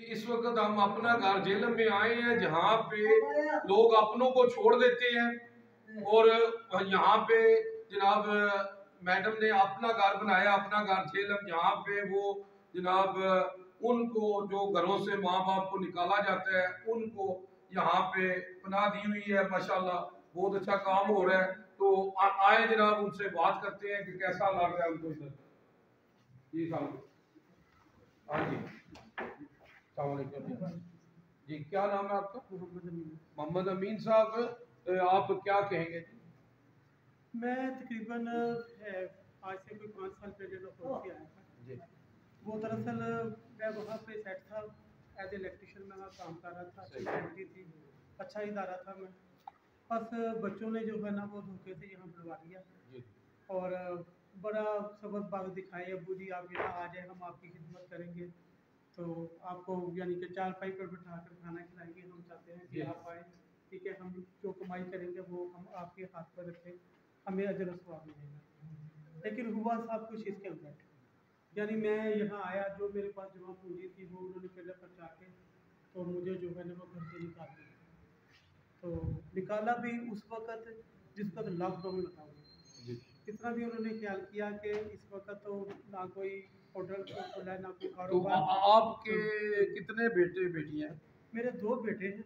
इस वक्त हम अपना घर जेलम में आए हैं जहाँ पे लोग अपनों को छोड़ देते हैं और यहाँ पे जनाब मैडम ने अपना घर बनाया, अपना घर जेलम, जहाँ पे वो जनाब उनको जो घरों से माँ बाप को निकाला जाता है उनको यहाँ पे पनाह दी हुई है। माशाल्लाह बहुत अच्छा काम हो रहा है। तो आए जनाब उनसे बात करते हैं कि कैसा लग रहा है उनको इधर। जी साहब, हाँ जी, जी क्या नाम है आपका? मोहम्मद अमीन साहब, आप क्या कहेंगे? मैं तकरीबन आज से कोई 5 साल पहले लाहौर से आया था जी। वो दरअसल मैं वहाँ पे सेट था, एज इलेक्ट्रिशियन मैं वहाँ काम कर रहा था, अच्छी सैलरी थी, अच्छा इदारा था। मैं बस बच्चों ने जो है ना वो धोखे से यहाँ बुलवा लिया और बड़ा सबक बाग दिखाए, अब्बू जी आप यहाँ आ जाए, हम आपकी खिदमत करेंगे, तो आपको यानी कि चारपाई पर बिठा कर खाना खिलाएंगे, हम चाहते हैं कि आप आए, ठीक है, हम जो कमाई करेंगे वो हम आपके हाथ पर रखें, हमें अजर स्वाब मिलेगा। लेकिन हुआ सब कुछ इसके उलट। यानी मैं यहाँ आया, जो मेरे पास जमा पूंजी थी वो उन्होंने पहले खर्चा के तो मुझे जो है ना वो घर से निकाल दिया। तो निकाला भी उस वक्त जिस वक्त लॉकडाउन लगा हुआ, इतना भी उन्होंने ख्याल किया कि इस वक्त तो ना कोई होटल खुला है ना कोई तो कारोबार। आपके कितने बेटे बेटी हैं? मेरे 2 बेटे हैं,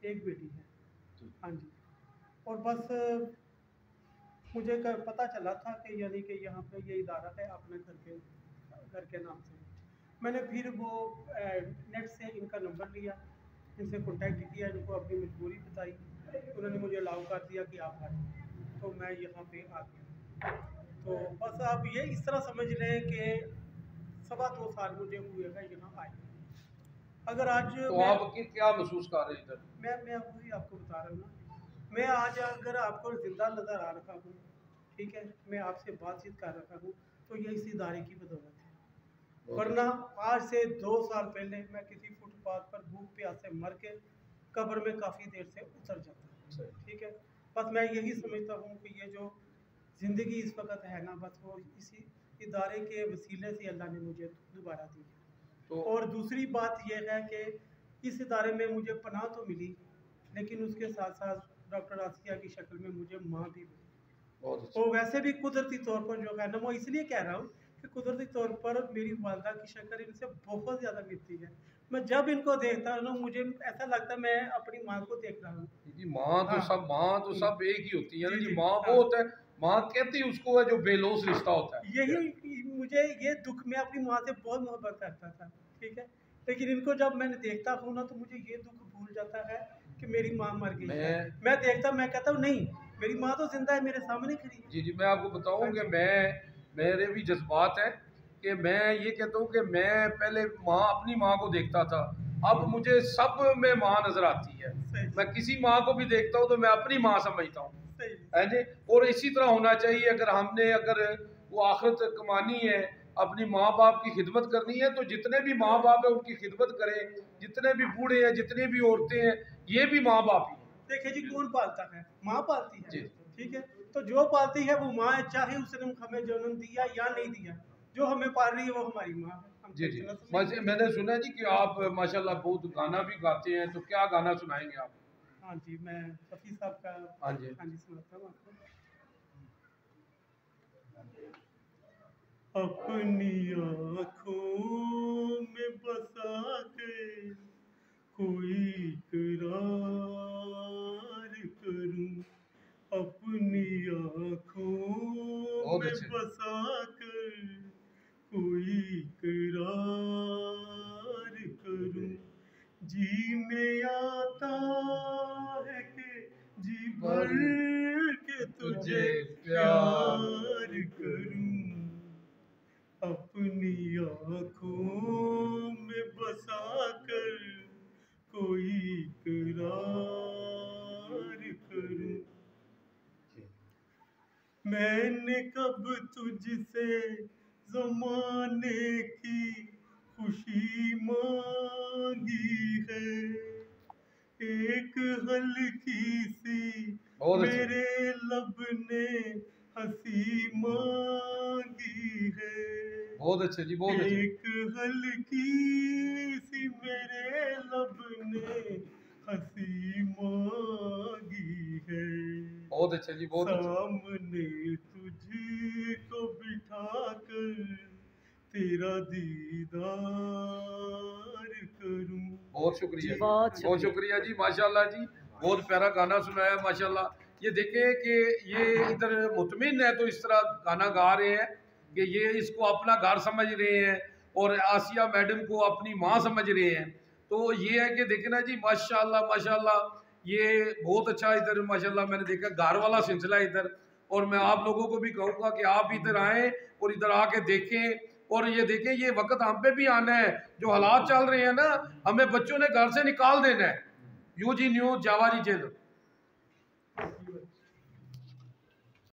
1 बेटी है। हाँ जी। और बस मुझे पता चला था कि यानी कि यहाँ पे ये इदारा है अपने घर के नाम से। मैंने फिर वो नेट से इनका नंबर लिया, इनसे कॉन्टैक्ट किया, इनको अपनी मजबूरी बताई, उन्होंने मुझे अलाउ कर दिया कि आप आ जाए, तो मैं यहाँ पे आ गया। तो बस आप ये इस तरह समझ लें कि 2.25 साल मुझे हुए हैं यहाँ आए। अगर आज तो आप क्या महसूस कर रहे हैं इधर? मैं वही आपको बता रहा हूँ ना, मैं आज अगर आपको जिंदा नजर आ रखा हूँ, ठीक है, मैं आपसे बातचीत कर रहा हूँ, तो ये इस इदारे की बदौलत है। वरना आज से 2 साल पहले मैं किसी फुटपाथ पर भूख प्यास से मर के कब्र में काफ़ी देर से उतर जाता, ठीक है। बस मैं यही समझता हूँ कि ये जो ज़िंदगी इस वक्त है ना, बस वो इसी इदारे के वसीले से अल्लाह ने मुझे दोबारा दी है। तो और दूसरी बात यह है कि इस इदारे में मुझे पनाह तो मिली, लेकिन उसके साथ साथ डॉक्टर आसिया की शक्ल में मुझे माँ भी मिली। तो वैसे भी कुदरती तौर पर जो है ना, मैं इसलिए कह रहा हूँ कि कुदरती तौर पर मेरी वालदा की शक्ल इनसे बहुत ज़्यादा मिलती है। मैं जब इनको देखता हूँ ना, मुझे ऐसा लगता है मैं अपनी माँ को देख रहा हूँ। जी माँ तो हाँ, माँ तो सब एक ही होती है ना जी। माँ हाँ। वो होता है, माँ कहती उसको है जो बेलोस रिश्ता होता है। यही मुझे ये दुख, मैं अपनी माँ से बहुत मोहब्बत करता था, ठीक है, लेकिन इनको जब मैंने देखता हूँ ना तो मुझे ये दुख भूल जाता है कि मेरी माँ मर गई है। मैं देखता, मैं कहता हूँ नहीं, मेरी माँ तो जिंदा है, मेरे सामने खड़ी है। जी जी, मैं आपको बताऊं कि मेरे भी जज्बात हैं कि मैं ये कहता हूँ कि मैं पहले अपनी माँ को देखता था, अब मुझे सब में माँ नजर आती है। मैं किसी माँ को भी देखता हूँ तो मैं अपनी माँ समझता हूँ, है जी। और इसी तरह होना चाहिए। अगर वो आखिरत कमानी है, अपनी माँ बाप की खिदमत करनी है, तो जितने भी माँ बाप है उनकी खिदमत करें। जितने भी बूढ़े हैं, जितने भी औरतें हैं, ये भी माँ बाप ही। देखिए जी, कौन पालता है? माँ पालती है, ठीक है। तो जो पालती है वो माँ है, चाहे उसने हमें जन्म दिया या नहीं दिया, जो हमें पाल रही है वो हमारी माँ है। जी जी, मैंने सुना जी कि आप माशाल्लाह बहुत गाना भी गाते हैं, तो क्या गाना सुनाएंगे आप? हाँ जी, मैं शफी साहब का हाँ जी सुनाता हूँ आपको। अपनी आँखों में बसा के कोई इकरार करूं, अपनी आँखों में बसा कर कोई इकरार करूं, जी में आता है कि जी भर के तुझे प्यार करूं, अपनी आँखों में बसा कर कोई इकरार करूं। मैंने कब तुझसे ज़माने की खुशी मांगी है, एक हल्की सी मेरे लब ने हंसी मांगी है। बहुत अच्छे जी, बहुत अच्छे। एक हल्की सी मेरे ने हंसी मांगी है, बहुत अच्छा जी, बहुत अच्छा। सामने तुझको बिठा कर तेरा दीदार करूं। बहुत शुक्रिया जी, बहुत बहुत शुक्रिया जी, माशाल्लाह जी, बहुत प्यारा गाना सुनाया माशाल्लाह। ये देखें कि ये इधर मुतमिन है तो इस तरह गाना गा रहे हैं कि ये इसको अपना घर समझ रहे हैं और आसिया मैडम को अपनी माँ समझ रहे हैं। तो ये है कि देखे ना जी, माशाल्लाह माशाल्लाह, ये बहुत अच्छा इधर माशाल्लाह मैंने देखा घर वाला सिलसिला इधर। और मैं आप लोगों को भी कहूँगा कि आप इधर आएँ और इधर आके देखें और ये देखें, ये वक्त हम पे भी आना है। जो हालात चल रहे हैं ना, हमें बच्चों ने घर से निकाल देना है। यूजी न्यूज़ जावारी जेल।